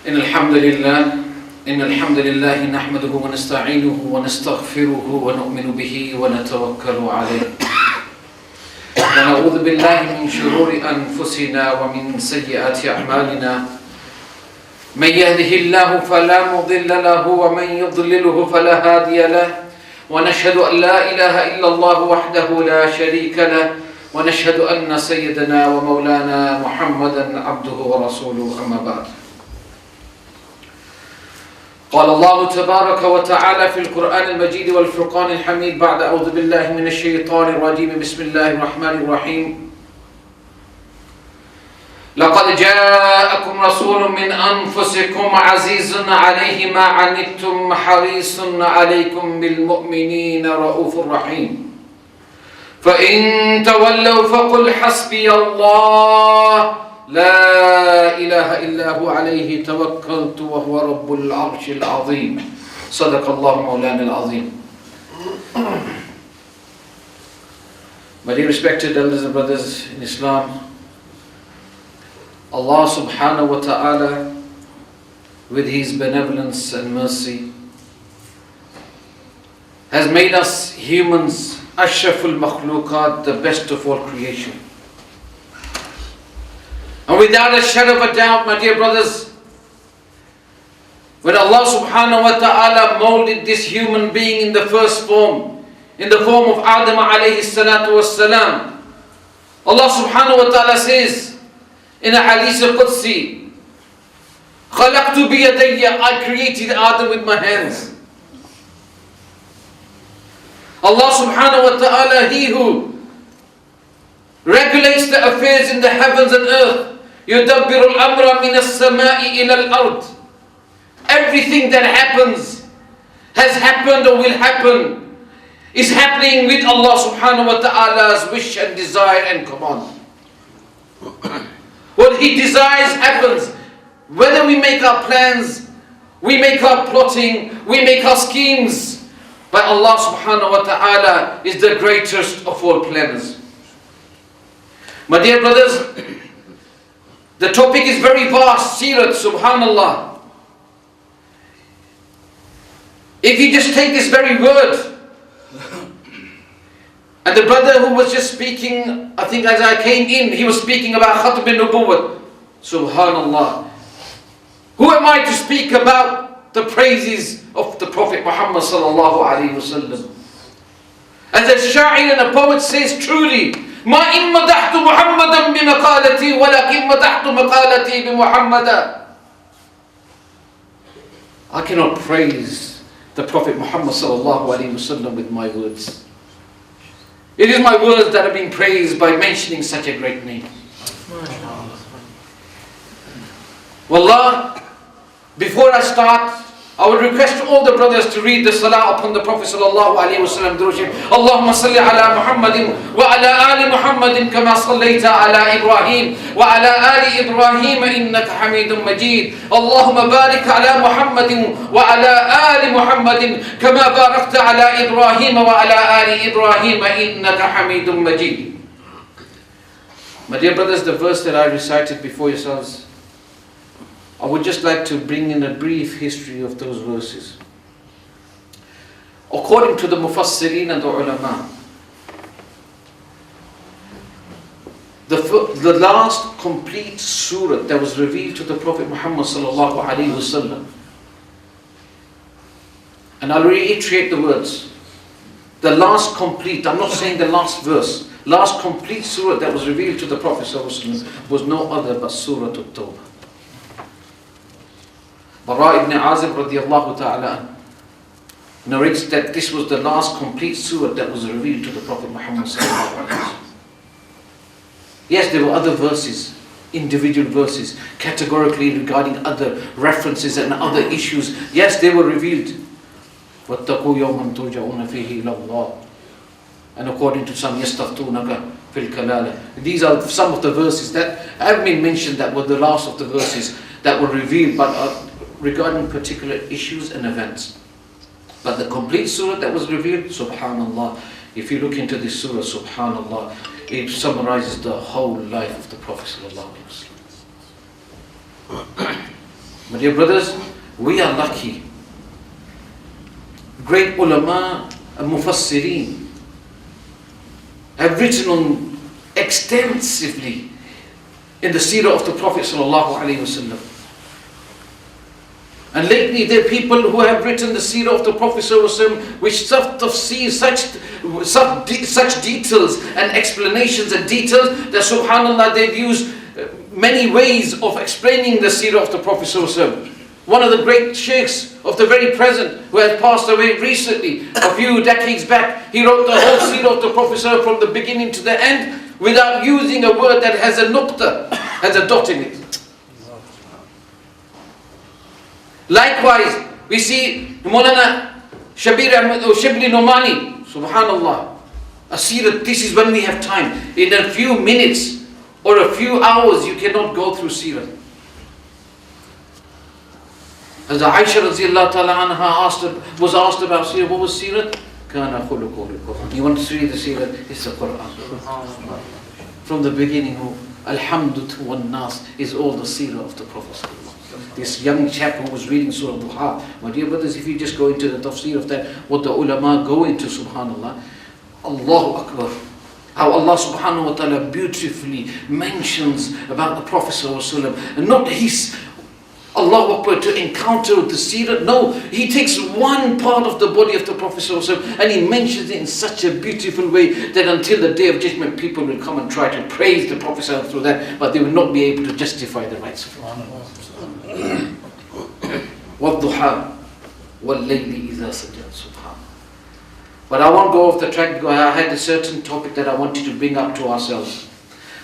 إن الحمد لله نحمده ونستعينه ونستغفره ونؤمن به ونتوكل عليه ونعوذ بالله من شرور أنفسنا ومن سيئات أعمالنا من يهده الله فلا مضل له ومن يضلله فلا هادي له ونشهد أن لا إله إلا الله وحده لا شريك له ونشهد أن سيدنا ومولانا محمدا عبده ورسوله أما بعد. قال الله تبارك وتعالى في القرآن المجيد والفرقان الحميد بعد أعوذ بالله من الشيطان الرجيم بسم الله الرحمن الرحيم لقد جاءكم رسول من أنفسكم عزيز عليه ما عنتم حريص عليكم بالمؤمنين رؤوف رحيم فإن تولوا فقل حسبي الله لا إله إلا هو عليه توكلت وهو رب العرش العظيم صدق الله مولانا العظيم. My dear respected elders and brothers in Islam, Allah subhanahu wa ta'ala with His benevolence and mercy has made us humans ashraful makhluqat, the best of all creation. And without a shadow of a doubt, my dear brothers, when Allah subhanahu wa ta'ala molded this human being in the first form, in the form of Adam alayhi salatu wassalam, Allah subhanahu wa ta'ala says in a hadith al-Qudsi, خَلَقْتُ بِيَدَيَّ, I created Adam with my hands. Allah subhanahu wa ta'ala, He who regulates the affairs in the heavens and earth, يُدَبِّرُ الْأَمْرَ مِنَ السَّمَاءِ إِلَى الْأَرْضِ. Everything that happens, has happened or will happen, is happening with Allah subhanahu wa ta'ala's wish and desire and command. What He desires happens. Whether we make our plans, we make our plotting, we make our schemes, but Allah subhanahu wa ta'ala is the greatest of all planners. My dear brothers, the topic is very vast, Sirat, subhanallah. If you just take this very word, and the brother who was just speaking, I think as I came in, he was speaking about Khatb al-Nubuwwat, subhanallah. Who am I to speak about the praises of the Prophet Muhammad sallallahu alayhi wa sallam? As a sha'ir and a poet says truly, ما إن مدحت محمدا بمقالتي ولكن مدحت مقالتي بمحمدا. I cannot praise the Prophet Muhammad sallallahu alaihi wasallam with my words. It is my words that have been praised by mentioning such a great name. Wallah, before I start, I would request all the brothers to read the salah upon the Prophet sallallahu alaihi wasallam. Allahumma salli ala Muhammadin wa ala ali Muhammadin kama sallaita ala Ibrahim wa ala ali Ibrahim innaka Hamidum Majid. Allahumma barik ala Muhammadin wa ala ali Muhammadin kama barakta ala Ibrahim wa ala ali Ibrahim innaka Hamidum Majid. My dear brothers, the verse that I recited before yourselves, I would just like to bring in a brief history of those verses. According to the Mufassirin and the Ulama, the last complete surah that was revealed to the Prophet Muhammad sallallahu alaihi wasallam, and I'll reiterate the words, the last complete, I'm not saying the last verse, last complete surah that was revealed to the Prophet sallallahu alaihi wasallam was no other but Surah At-Tawbah. Bara ibn Azib radiallahu ta'ala narrates that this was the last complete surah that was revealed to the Prophet Muhammad sallallahu alaihi wasallam. Yes, there were other verses, individual verses, categorically regarding other references and other issues. Yes, they were revealed. وَاتَّقُوا يَوْمًا تُرْجَعُونَ فِيهِ إِلَى اللَّهِ. And according to some, يَسْتَفْتُونَكَ فِي الْكَلَالَةِ. These are some of the verses that have been mentioned that were the last of the verses that were revealed, but regarding particular issues and events. But the complete surah that was revealed, subhanallah, if you look into this surah, subhanallah, it summarizes the whole life of the Prophet sallallahu alaihi wasallam. My dear brothers, we are lucky. Great ulama and mufassirin have written on extensively in the seerah of the Prophet sallallahu alaihi wasallam. And lately there are people who have written the seerah of the Prophet sallallahu alaihi wasallam which tafsir such details and explanations and details that subhanallah they've used many ways of explaining the seerah of the Prophet sallallahu alaihi wasallam. One of the great sheikhs of the very present who has passed away recently, a few decades back, he wrote the whole seerah of the Prophet sallallahu alaihi wasallam from the beginning to the end without using a word that has a nuqta, has a dot in it. Likewise, we see Maulana Shibli Nomani, subhanallah, a seerah. This is when we have time. In a few minutes or a few hours, you cannot go through seerah. As Aisha radiallahu ta'ala anha was asked about seerah, what was seerah? Kana khuluqul Quran. You want to read the seerah? It's the Quran. From the beginning, Alhamdu wan nas is all the seerah of the Prophet. This young chap who was reading Surah Duha, my dear brothers, if you just go into the tafsir of that, what the ulama go into, subhanallah, Allahu Akbar. How Allah subhanahu wa ta'ala beautifully mentions about the Prophet sallallahu alaihi wasallam, and not his Allahu Akbar to encounter the seerah. No, he takes one part of the body of the Prophet ﷺ and he mentions it in such a beautiful way that until the day of judgment people will come and try to praise the Prophet ﷺ through that, but they will not be able to justify the rights of Allah. وَالضُّحَى وَاللَّيْلِ إِذَا سَجَدَ. Subhan. But I won't go off the track because I had a certain topic that I wanted to bring up to ourselves.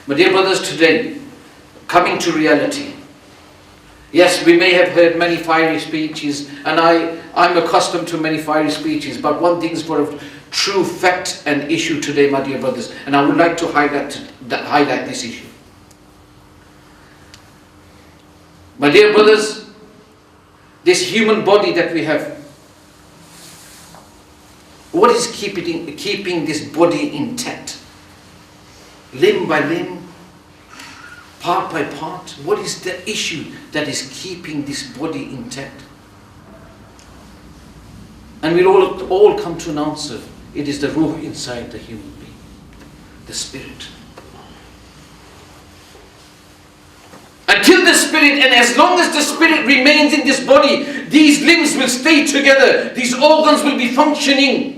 My dear brothers, today, coming to reality, yes, we may have heard many fiery speeches, and I'm accustomed to many fiery speeches, but one thing is for a true fact and issue today, my dear brothers, and I would like to highlight this issue. My dear brothers, this human body that we have, what is keeping this body intact? Limb by limb, part by part, what is the issue that is keeping this body intact? And we'll all come to an answer. It is the ruh inside the human being, the spirit. Until the spirit, and as long as the spirit remains in this body, these limbs will stay together, these organs will be functioning.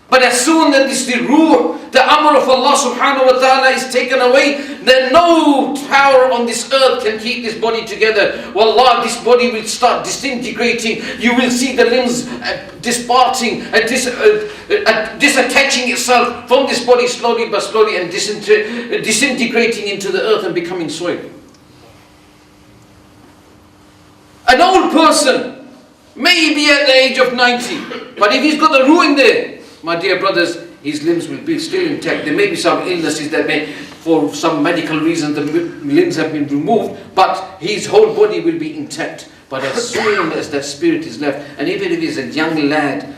But as soon as the ruh, the amr of Allah subhanahu wa ta'ala is taken away, then no power on this earth can keep this body together. Wallah, this body will start disintegrating. You will see the limbs disparting and disattaching itself from this body slowly but slowly and disintegrating into the earth and becoming soil. An old person may be at the age of 90, but if he's got the ruh in there, my dear brothers, his limbs will be still intact. There may be some illnesses that may, for some medical reason, the limbs have been removed, but his whole body will be intact. But as soon as that spirit is left, and even if he's a young lad,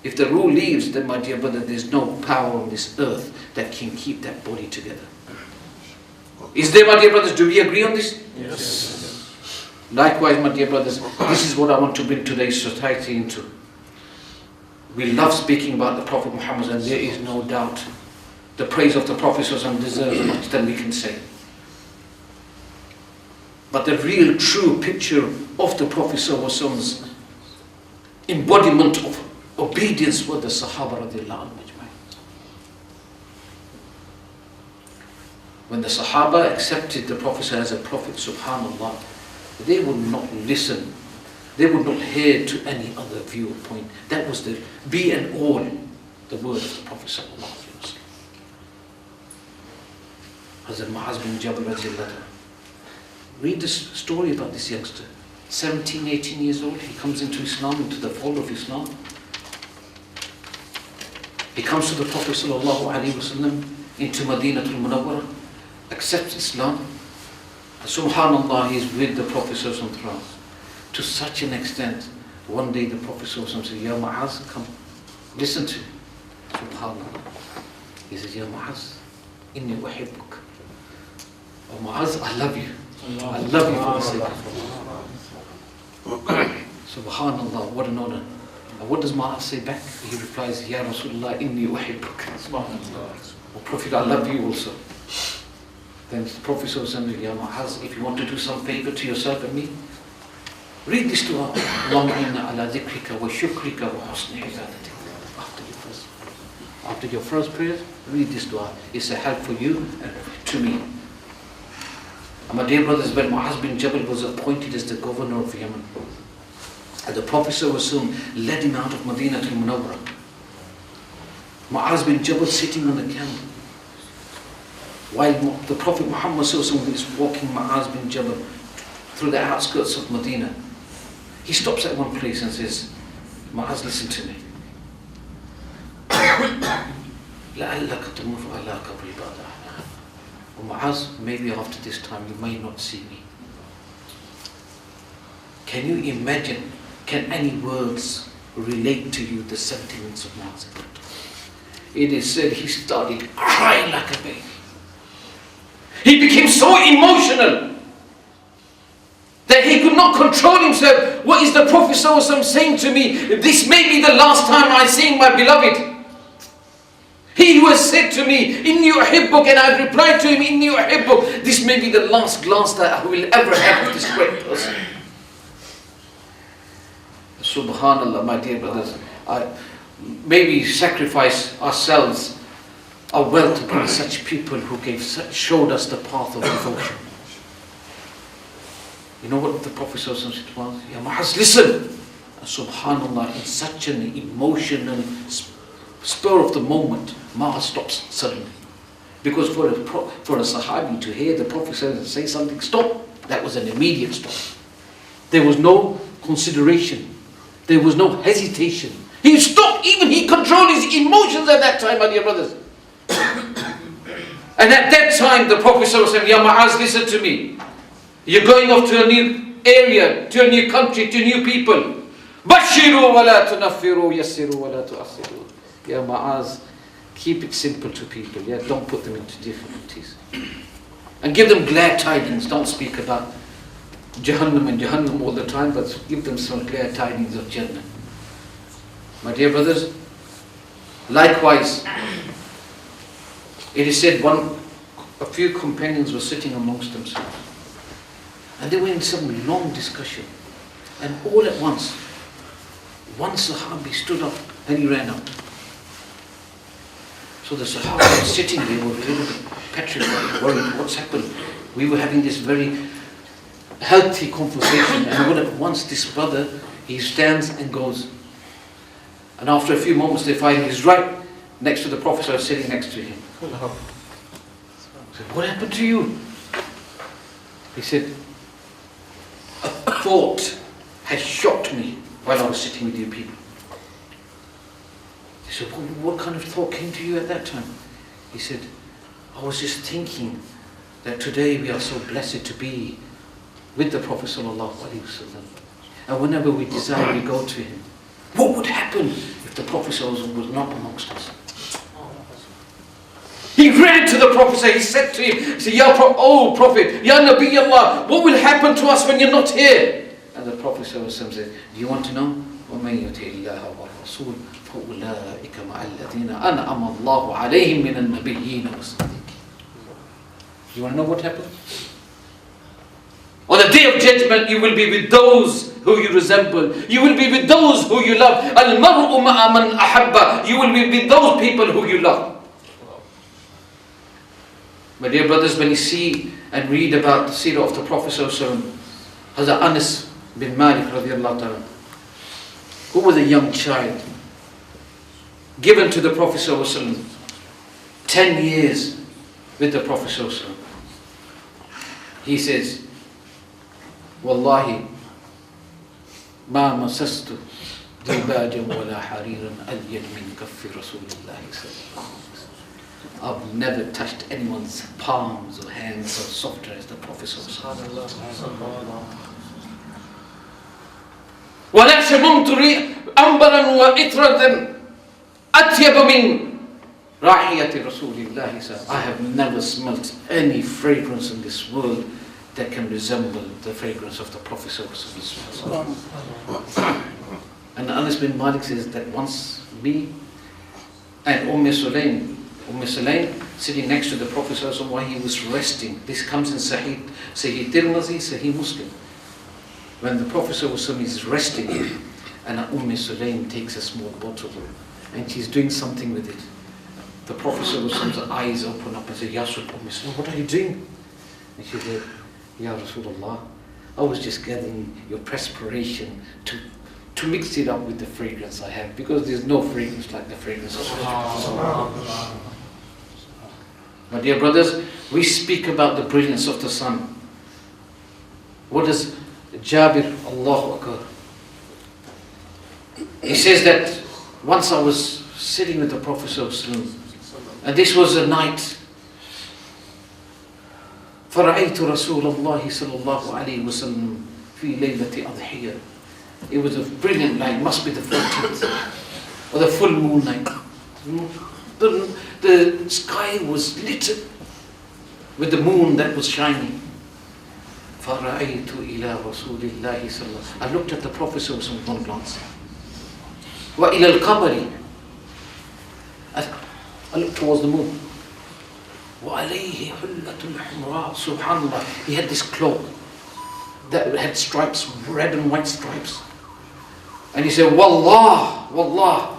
if the ruh leaves, then my dear brother, there's no power on this earth that can keep that body together. Is there, my dear brothers, do we agree on this? Yes. Likewise, my dear brothers, this is what I want to bring today's society into. We love speaking about the Prophet Muhammad, and there is no doubt the praise of the Prophet deserves much than we can say. But the real true picture of the Prophet's embodiment of obedience were the Sahaba radiallahu anhum. When the Sahaba accepted the Prophet as a Prophet, subhanallah, they would not listen. They would not hear to any other viewpoint. That was the be and all, the word of the Prophet sallallahu alaihi wasallam. Hazrat Muaz bin Jabal radiallahu anhu. Read this story about this youngster. 17, 18 years old, he comes into Islam, into the fold of Islam. He comes to the Prophet sallallahu alaihi wasallam, into Madinatul Munawwarah, accepts Islam. And subhanallah, he is with the Prophet sallallahu alaihi wasallam. To such an extent, one day the Prophet ﷺ said, Ya Muaz, come, listen to me. SubhanAllah. He says, Ya Muaz, inni uhibbuk. Oh Muaz, I love you. I love you for the sake of Allah. Subhanallah, what an honor. And what does Mu'adh say back? He replies, Ya Rasulullah, inni uhibbuk. Subhanallah. Oh Prophet, I love you also. Then the Prophet says, Ya Mu'adh, if you want to do some favor to yourself and me, read this dua. Allahumma inna ala dhikrika wa shukrika wa husni ibadatik. After your first prayer, read this dua. It's a help for you and to me. And my dear brothers, when Mu'adh bin Jabal was appointed as the governor of Yemen, and the Prophet ﷺ led him out of Medina to Munawwarah, Mu'adh bin Jabal sitting on the camel, while the Prophet Muhammad ﷺ is walking Mu'adh bin Jabal through the outskirts of Medina, he stops at one place and says, Mu'adh, listen to me. لَعَلَّكَ تَمُرُّ عَلَىٰ قَبْرِ بَعْدَ أَحْيَانٍ. Mu'adh, maybe after this time you may not see me. Can you imagine, can any words relate to you the sentiments of Mu'adh? It is said he started crying like a baby. He became so emotional that he could not control himself. What is the Prophet ﷺ saying to me? This may be the last time I see my beloved. He who has said to me, Inni uhibbuk, and I've replied to him, Inni uhibbuk. This may be the last glance that I will ever have of this great person. Subhanallah, my dear brothers. May we sacrifice ourselves, our wealth upon such people who showed us the path of devotion. You know what the Prophet said to Mu'adh? Ya Mu'adh, listen! And subhanallah, in such an emotional spur of the moment, Mu'adh stops suddenly. Because for a Sahabi to hear the Prophet say something, stop, that was an immediate stop. There was no consideration. There was no hesitation. He stopped, even he controlled his emotions at that time, my dear brothers. And at that time, the Prophet said, Ya Mu'adh, listen to me. You're going off to a new area, to a new country, to new people. Bashiru wa la tunaffiru, yassiru wa la tu'assiru. Ya Mu'adh, keep it simple to people. Yeah, don't put them into difficulties. And give them glad tidings. Don't speak about Jahannam and Jahannam all the time, but give them some glad tidings of Jannah. My dear brothers, likewise, it is said a few companions were sitting amongst themselves. And they were in some long discussion. And all at once, one Sahabi stood up and he ran out. So the Sahaba were sitting there, were a little bit petrified, worried, what's happened? We were having this very healthy conversation, and all at once this brother, he stands and goes. And after a few moments they find he's right next to the Prophet, sitting next to him. I said, what happened to you? He said, a thought had shocked me while I was sitting with you people. He said, what kind of thought came to you at that time? He said, I was just thinking that today we are so blessed to be with the Prophet ﷺ. And whenever we desire, we go to him. What would happen if the Prophet ﷺ was not amongst us? He ran to the Prophet, he said to him, oh Prophet, Ya Nabi Allah, what will happen to us when you're not here? And the Prophet ﷺ said, do you want to know? وَمَنْ يُطِعِ اللَّهَ وَالرَّسُولَ فَأُولَٰئِكَ مَعَ الَّذِينَ أَنْعَمَ اللَّهُ عَلَيْهِمْ مِنَ النَّبِيِّينَ وَالصِّدِّيقِينَ. You want to know what happened? On the day of judgment, you will be with those who you resemble. You will be with those who you love. Al-mar'u ma'a man ahabba. You will be with those people who you love. My dear brothers, when you see and read about the seerah of the Prophet ﷺ, Hazrat Anas bin Malik radiallahu ta'ala, who was a young child, given to the Prophet ﷺ, 10 years with the Prophet ﷺ. He says, Wallahi, ma masastu dibajan wala hariran alyan min kaffi Rasulullah sallallahu alaihi wasallam. I've never touched anyone's palms or hands so softer as the Prophet sallallahu alaihi wasallam. ولا شممت أنبرا وإطرة أطيب من رائحة رسول الله. I have never smelt any fragrance in this world that can resemble the fragrance of the Prophet. And Anas bin Malik says that once me and Sulaim sitting next to the Prophet while he was resting. This comes in Sahih Tirmidhi, Sahih Muslim. When the Prophet is resting and Sulaim takes a small bottle and she's doing something with it. The Prophet's eyes open up and say, Ya Sulaim, what are you doing? And she said, Ya Rasulullah, I was just getting your perspiration to mix it up with the fragrance I have, because there's no fragrance like the fragrance of Allah. My dear brothers, we speak about the brilliance of the sun. What does Jabir, Allahu Akbar? He says that once I was sitting with the Prophet ﷺ, and this was a night. فَرَأَيْتُ رَسُولَ اللَّهِ صَلَى اللَّهُ عَلَيْهِ وَسَلَّمَ فِي لَيْلَةِ أَضْحِيَةٍ. It was a brilliant night, must be the 14th, or the full moon night. The sky was lit with the moon that was shining. فَرَأَيْتُ إِلَى رَسُولِ اللَّهِ صَلَّى اللَّهُ. I looked at the Prophet with one glance. وَإِلَى الْقَمَرِ. I looked towards the moon. وَعَلَيْهِ حُلَّةٌ حُمْرَاء. Subhanallah. He had this cloak that had stripes, red and white stripes. And he said, Wallah, Wallah,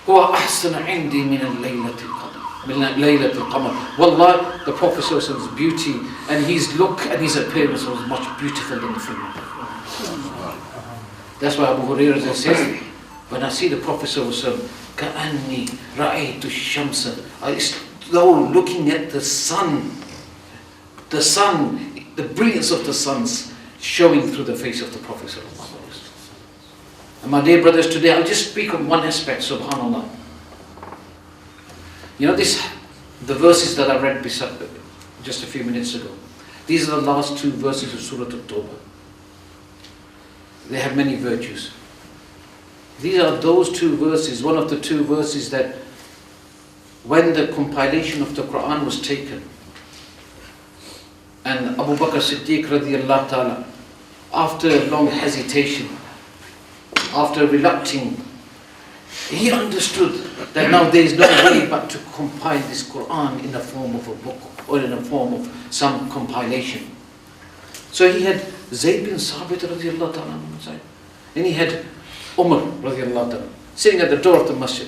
huwa ahsana indi min al-laylat al-qamar. Wallah, the Prophet's beauty and his look and his appearance was much beautiful than the full moon. That's why Abu Hurairah says, when I see the Prophet كَأَنِّي رَأَيْتُ الشَّمْسَ, as though looking at the sun, the brilliance of the suns showing through the face of the Prophet. And my dear brothers, today I'll just speak of one aspect, subhanallah. You know the verses that I read just a few minutes ago. These are the last two verses of Surah At-Tawbah. They have many virtues. These are those two verses, one of the two verses that when the compilation of the Quran was taken, and Abu Bakr Siddiq radiyallahu ta'ala, after long hesitation, after relucting, he understood that now there is no way but to compile this Quran in the form of a book or in the form of some compilation. So he had Zayd bin Sabit radiyallahu ta'ala on one side, and he had Umar radiyallahu ta'ala sitting at the door of the masjid.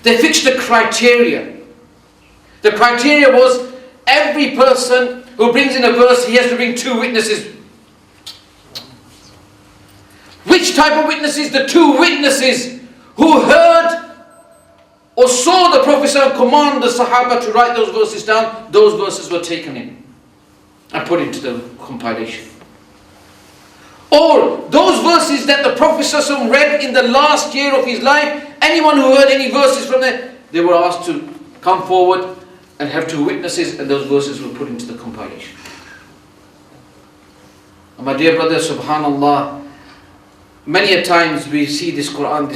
They fixed the criteria. The criteria was every person who brings in a verse, he has to bring two witnesses. Which type of witnesses? The two witnesses who heard or saw the Prophet command the Sahaba to write those verses down. Those verses were taken in and put into the compilation. Or those verses that the Prophet read in the last year of his life, anyone who heard any verses from there, they were asked to come forward and have two witnesses, and those verses were put into the compilation. And my dear brother, subhanallah, many a times we see this Quran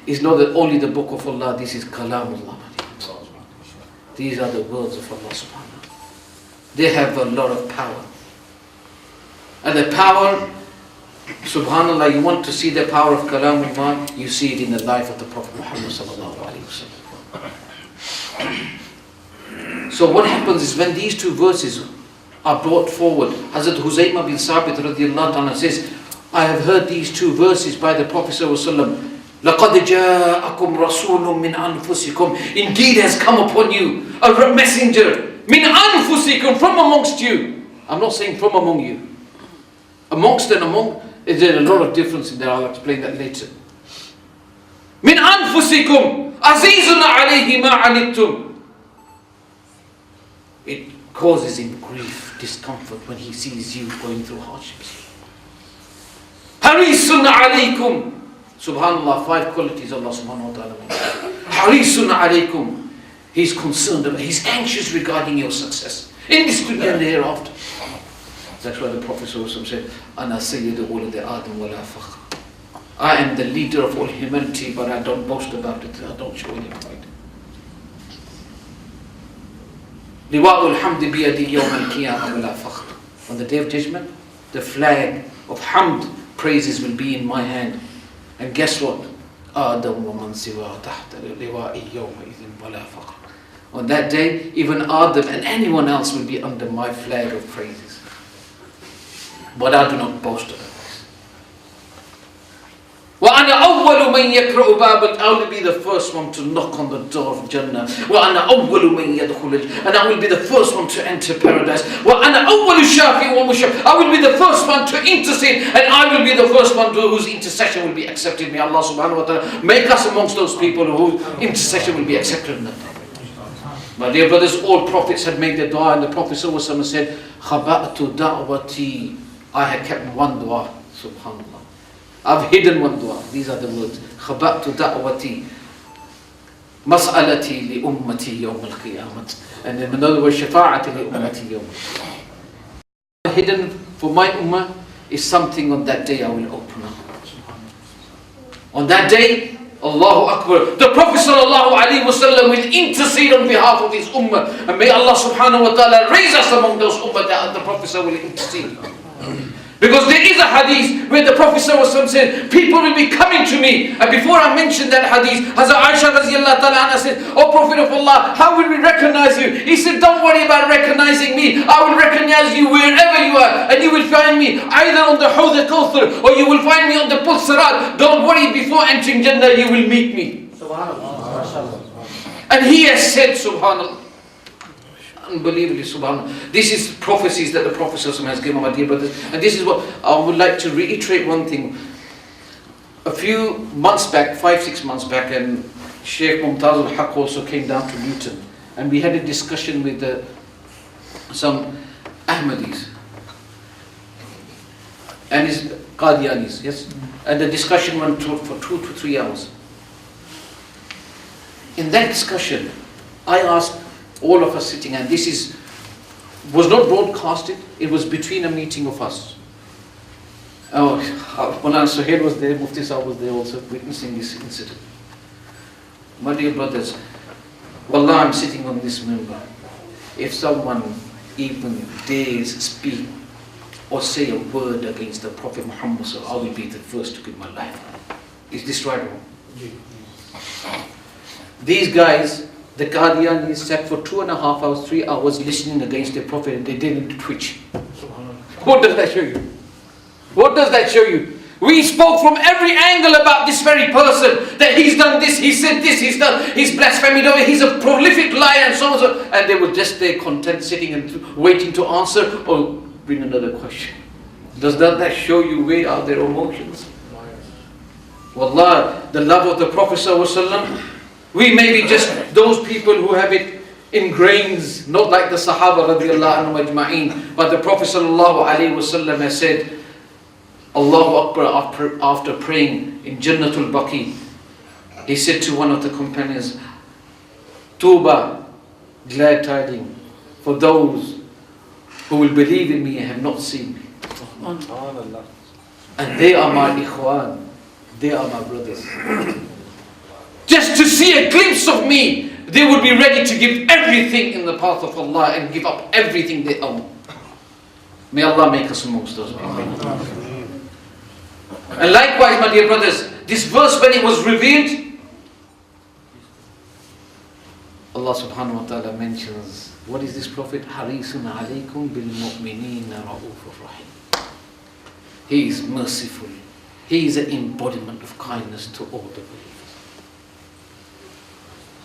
is not only the book of Allah, this is Kalamullah. These are the words of Allah subhanahu wa ta'ala. They have a lot of power. And the power, subhanallah, you want to see the power of Kalamullah, you see it in the life of the Prophet Muhammad sallallahu alaihi wasallam. So what happens is when these two verses are brought forward, Hazrat Huzaymah bin Sabit radiyallahu ta'ala says, I have heard these two verses by the Prophet sallallahu alaihi wasallam. لَقَدْ جَاءَكُمْ رَسُولٌ مِّنْ أَنفُسِكُمْ. Indeed has come upon you a messenger مِّنْ أَنفُسِكُمْ, from amongst you. I'm not saying from among you. Amongst and among, there's a lot of difference in there. I'll explain that later. مِّنْ أَنفُسِكُمْ عَزِيزٌ عَلَيْهِ مَا عَنِتُّمْ. It causes him grief, discomfort when he sees you going through hardships. Harisun alaykum. Subhanallah, 5 qualities Allah subhanahu wa ta'ala. Harisun alaykum. He's concerned about, he's anxious regarding your success in this dunya and hereafter. That's why the Prophet said, Ana sayyidu walad Adam wa la fakhr. I am the leader of all humanity, but I don't boast about it. I don't show any pride. لواء الحمد بيدي يوم القيامة ولا فخر. On the day of judgment, the flag of hamd, praises, will be in my hand. And guess what? آدم ومن سواه تحت لواء يومئذ ولا فخر. On that day, even Adam and anyone else will be under my flag of praises. But I do not boast of it. وَأَنَا أَوَّلُ مَنْ يَقْرَأُ بَابًا. I will be the first one to knock on the door of Jannah. وَأَنَا أَوَّلُ مَنْ يَدْخُلُ. And I will be the first one to enter paradise. وَأَنَا أَوَّلُ شَافِعٍ وَمُشَفِعٍ. I will be the first one to intercede, and I will be the first one whose intercession will be accepted. May Allah subhanahu wa ta'ala make us amongst those people whose intercession will be accepted in that day. My dear brothers, all prophets had made their dua, and the Prophet ﷺ said, خَبَأْتُ دَعْوَتِي. I had kept one dua. Subhanallah. I've hidden one dua. These are the words. خَبَأْتُ دَعْوَتِي مَسْأَلَتِي لِأُمَّتِي يَوْمَ الْقِيَامَةِ. And in another word, شَفَاعَتِي لِأُمَّتِي يَوْمَ الْقِيَامَةِ. Hidden for my ummah is something on that day I will open up. On that day, Allahu Akbar, the Prophet ﷺ will intercede on behalf of his ummah. And may Allah subhanahu wa ta'ala raise us among those ummah that the Prophet will intercede. Because there is a hadith where the Prophet ﷺ said, people will be coming to me. And before I mention that hadith, Hazrat Aisha radiallahu ta'ala anha said, "Oh Prophet of Allah, how will we recognize you?" He said, "Don't worry about recognizing me. I will recognize you wherever you are. And you will find me either on the Hawd al-Kawthar, or you will find me on the Pul Sirat. Don't worry, before entering Jannah you will meet me." Subhanallah. And he has said, subhanallah, unbelievably, subhanAllah. This is prophecies that the Prophet has given, my dear brothers. And this is what I would like to reiterate one thing. A few months back, 5-6 months back, and Sheikh Mumtaz al-Haq also came down to Luton. And we had a discussion with some Ahmadis. And his Qadianis, yes? And the discussion went for 2 to 3 hours. In that discussion, I asked all of us sitting, and this was not broadcasted, it was between a meeting of us. Maulana Zubair was there, Mufti Sahib was there also, witnessing this incident. My dear brothers, Wallah, I'm sitting on this member. If someone even dares speak or say a word against the Prophet Muhammad, I will be the first to give my life. Is this right or wrong? These guys, the Qadianis, sat for 2.5 hours, 3 hours listening against the Prophet, and they didn't twitch. What does that show you? What does that show you? We spoke from every angle about this very person, that he's done this, he said this, he's blasphemed, he's a prolific liar, and so on, so. And they were just there content, sitting and waiting to answer or bring another question. Does that show you where are their emotions? Wallah, the love of the Prophet ﷺ, we may be just those people who have it in grains, not like the Sahaba radiallahu anhum ajma'een. But the Prophet sallallahu alayhi wasallam has said, Allahu Akbar, after praying in Jannatul Baqi, he said to one of the companions, Tuba, glad tidings for those who will believe in me and have not seen me. And they are my ikhwan, they are my brothers. Just to see a glimpse of me, they would be ready to give everything in the path of Allah and give up everything they own. May Allah make us amongst those people. And likewise, my dear brothers, this verse, when it was revealed, Allah subhanahu wa ta'ala mentions, what is this Prophet? Harisun alaykum bil mu'minina ra'ufur rahim. He is merciful. He is an embodiment of kindness to all the believers.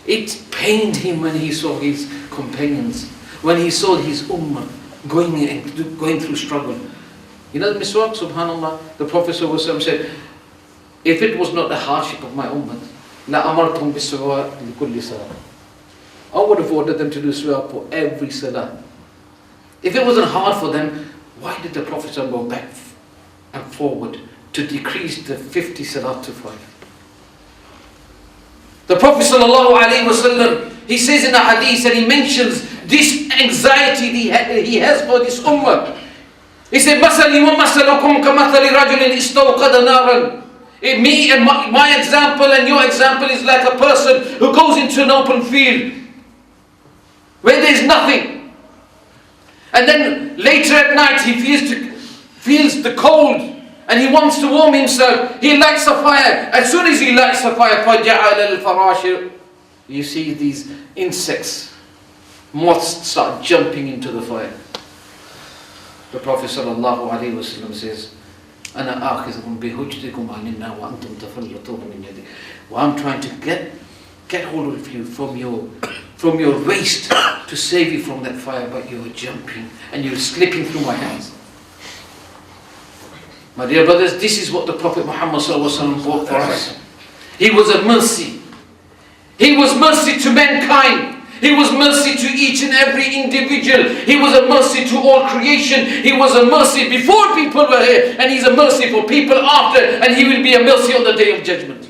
It pained him when he saw his companions, when he saw his ummah going through struggle. You know the miswak, subhanallah, the Prophet said, if it was not the hardship of my ummah, la amartum bis-siwak li kulli salah. I would have ordered them to do siwak for every salah. If it wasn't hard for them, why did the Prophet go back and forward to decrease the 50 salah to 5? The Prophet ﷺ, he says in a hadith, and he mentions this anxiety he has for this ummah. He said, مَثَلِي وَمَثَلُكُمْ كَمَثَلِ رَجُلٍ اسْتَوْقَدَ نَارًا. Me and my example and your example is like a person who goes into an open field where there is nothing. And then later at night he feels the cold and he wants to warm himself. He lights a fire. As soon as he lights the fire, فَجَعَلَ الْفَرَاشِ, you see these insects, moths start jumping into the fire. The Prophet ﷺ says, أَنَا آخِذٌ بِحُجْتِكُمْ عَنِنَّا وَأَنْتُمْ تَفَلَّتُونَ مِنْ يَدِي. Well, I'm trying to get hold of you from your waist to save you from that fire, but you were jumping and you were slipping through my hands. My dear brothers, this is what the Prophet Muhammad ﷺ brought for us. He was a mercy. He was mercy to mankind. He was mercy to each and every individual. He was a mercy to all creation. He was a mercy before people were here, and He's a mercy for people after, and He will be a mercy on the Day of Judgment.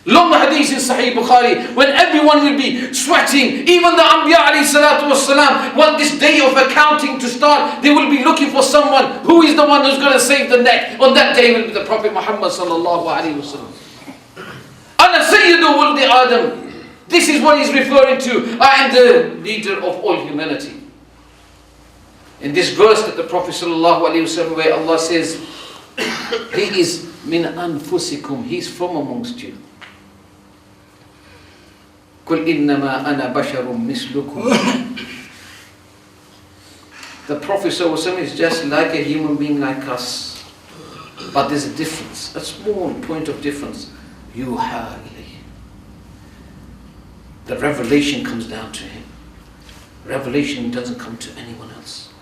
Long hadith in Sahih Bukhari, when everyone will be sweating, even the Anbiya alayhi salatu wasalam, want this day of accounting to start, they will be looking for someone. Who is the one who's going to save the neck? On that day will be the Prophet Muhammad sallallahu alayhi wasallam. Ana sayyidu waldi Adam. This is what he's referring to. I am the leader of all humanity. In this verse that the Prophet sallallahu alayhi wasallam, where Allah says, He is min anfusikum, He's from amongst you. قُلْ إِنَّمَا أَنَا بَشَرٌ مِثْلُكُمْ. The Prophet ﷺ is just like a human being like us. But there's a difference, a small point of difference. يُوحَى إِلَيْهِ. The revelation comes down to him. Revelation doesn't come to anyone else.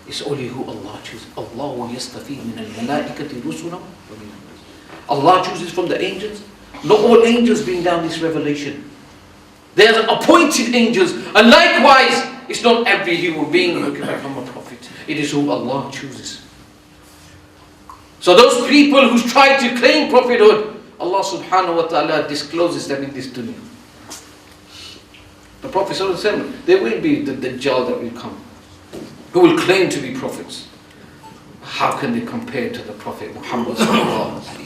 It's only who Allah chooses. Allah يَسْتَفِي مِنَ الْمَلَائِكَةِ رُسُلًا. Allah chooses from the angels. Not all angels bring down this revelation. There's appointed angels, and likewise, it's not every human being who can become a prophet. It is who Allah chooses. So those people who try to claim prophethood, Allah subhanahu wa ta'ala discloses them in this dunya. The Prophet ﷺ, there will be the Dajjal that will come, who will claim to be prophets. How can they compare to the Prophet Muhammad sallallahu alaihi wasallam?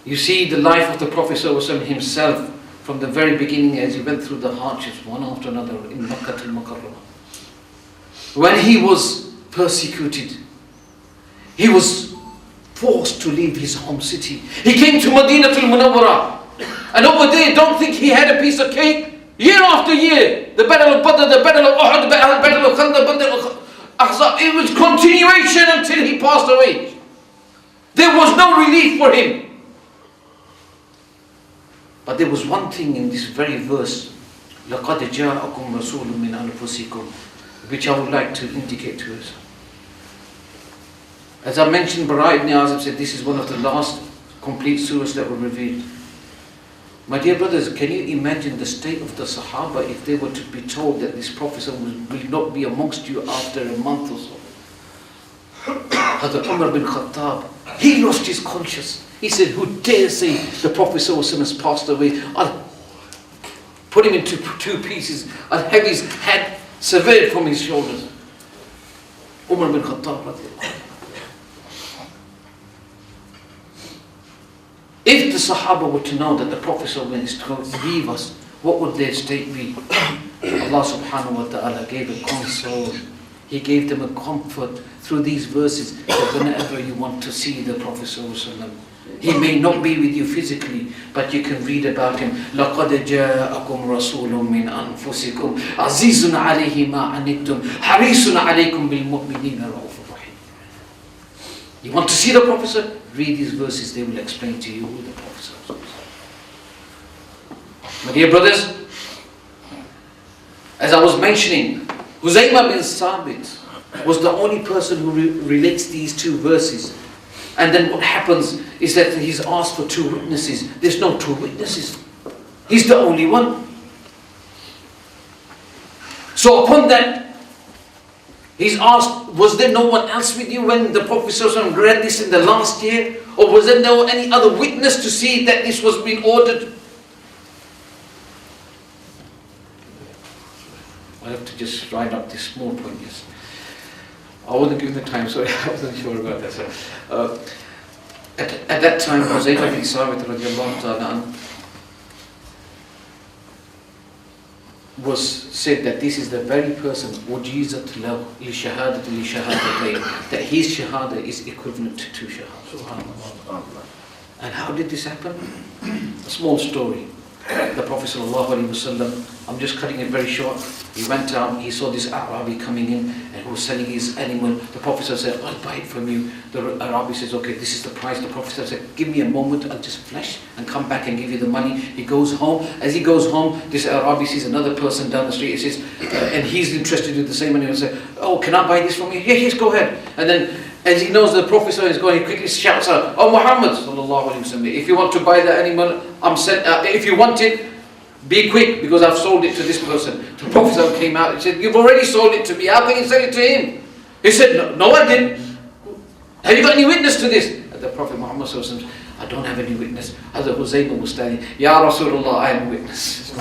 You see the life of the Prophet ﷺ himself from the very beginning as he went through the hardships one after another in Makkah al-Mukarramah. When he was persecuted, he was forced to leave his home city. He came to Medina al-Munawwarah, and over there, don't think he had a piece of cake. Year after year, the Battle of Badr, the Battle of Uhud, the Battle of Khandaq, the Battle of Ahzab, it was continuation until he passed away. There was no relief for him. But there was one thing in this very verse, لَقَدْ جَاءَكُمْ رَسُولٌ مِّنْ أَنفُسِكُمْ, which I would like to indicate to us. As I mentioned, Bara ibn Azib said this is one of the last complete surahs that were revealed. My dear brothers, can you imagine the state of the Sahaba if they were to be told that this Prophet will not be amongst you after a month or so? Hazrat Umar bin Khattab, he lost his conscience. He said, who dares say the Prophet has passed away? I'll put him into two pieces. I'll have his head severed from his shoulders. Umar bin Khattab. If the Sahaba were to know that the Prophet is going to leave us, what would their state be? Allah subhanahu wa ta'ala gave a console. He gave them a comfort through these verses that whenever you want to see the Prophet ﷺ, he may not be with you physically, but you can read about him. لَقَدْ جَاءَكُمْ رَسُولٌ مِّنْ أَنفُسِكُمْ عَزِيزٌ عَلَيْهِ مَا عَنِتُّمْ حَرِيصٌ عَلَيْكُمْ بِالْمُؤْمِنِينَ رَءُوفٌ رَحِيمٌ. You want to see the Prophet? Read these verses, they will explain to you who the Prophet is. My dear brothers, as I was mentioning, Huzaymah bin Sabit was the only person who relates these two verses. And then what happens is that he's asked for two witnesses. There's no two witnesses. He's the only one. So upon that, he's asked, was there no one else with you when the Prophet ﷺ read this in the last year? Or was there no any other witness to see that this was being ordered? I have to just write up this small point, yes. I wasn't given the time, sorry, I wasn't sure about that. So, at that time, Huzaymah bin Sabit radiallahu ta'ala, was said that this is the very person that his shahada is equivalent to 2 shahada. And how did this happen? A small story. The Prophet ﷺ, I'm just cutting it very short, he went out, he saw this Arabi coming in and who was selling his animal. The Prophet said, I'll buy it from you. The Arabi says, okay, this is the price. The Prophet said, give me a moment, I'll just flash and come back and give you the money. He goes home. As he goes home, this Arabi sees another person down the street. He says, and he's interested in the same money. He'll say, oh, can I buy this from you? Yeah, yes, go ahead. And then as he knows the Prophet is going, he quickly shouts out, oh Muhammad, if you want to buy the animal, if you want it, be quick, because I've sold it to this person. The Prophet came out and said, you've already sold it to me, how can you sell it to him? He said, no, I didn't. Have you got any witness to this? And the Prophet Muhammad said, I don't have any witness. Hazrat Huzaymah was standing, Ya Rasulullah, I am a witness.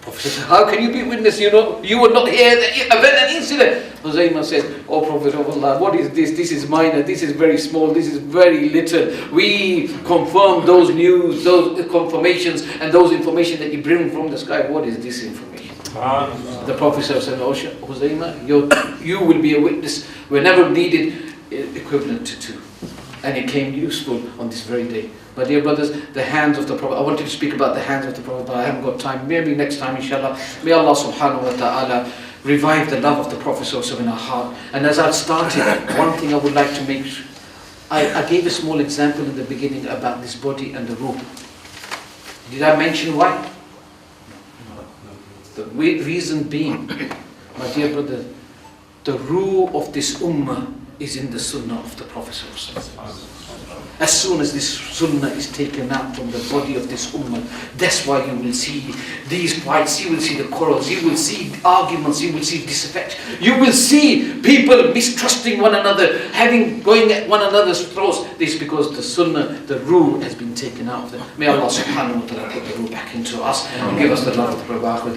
Prophet said, how can you be witness? You were not here, the event and incident. Huzaymah said, oh Prophet of Allah, what is this? This is minor, this is very small, this is very little. We confirm those news, those confirmations and those information that you bring from the sky. What is this information? The Prophet said, oh Huzaymah, you will be a witness whenever needed, equivalent to 2. And it came useful on this very day. But dear brothers, the hands of the Prophet, I wanted to speak about the hands of the Prophet, but I haven't got time. Maybe next time, inshallah. May Allah subhanahu wa ta'ala revive the love of the Prophet also in our heart. And as I started, one thing I would like to make, I gave a small example in the beginning about this body and the ruh. Did I mention why? The reason being, my dear brother, the ruh of this ummah is in the sunnah of the Prophet. As soon as this sunnah is taken out from the body of this ummah, that's why you will see these fights, you will see the quarrels, you will see arguments, you will see disaffection, you will see people mistrusting one another, going at one another's throats. This is because the sunnah, the ruh has been taken out of them. May Allah subhanahu wa ta'ala put the ruh back into us and give us the love of the Prophet.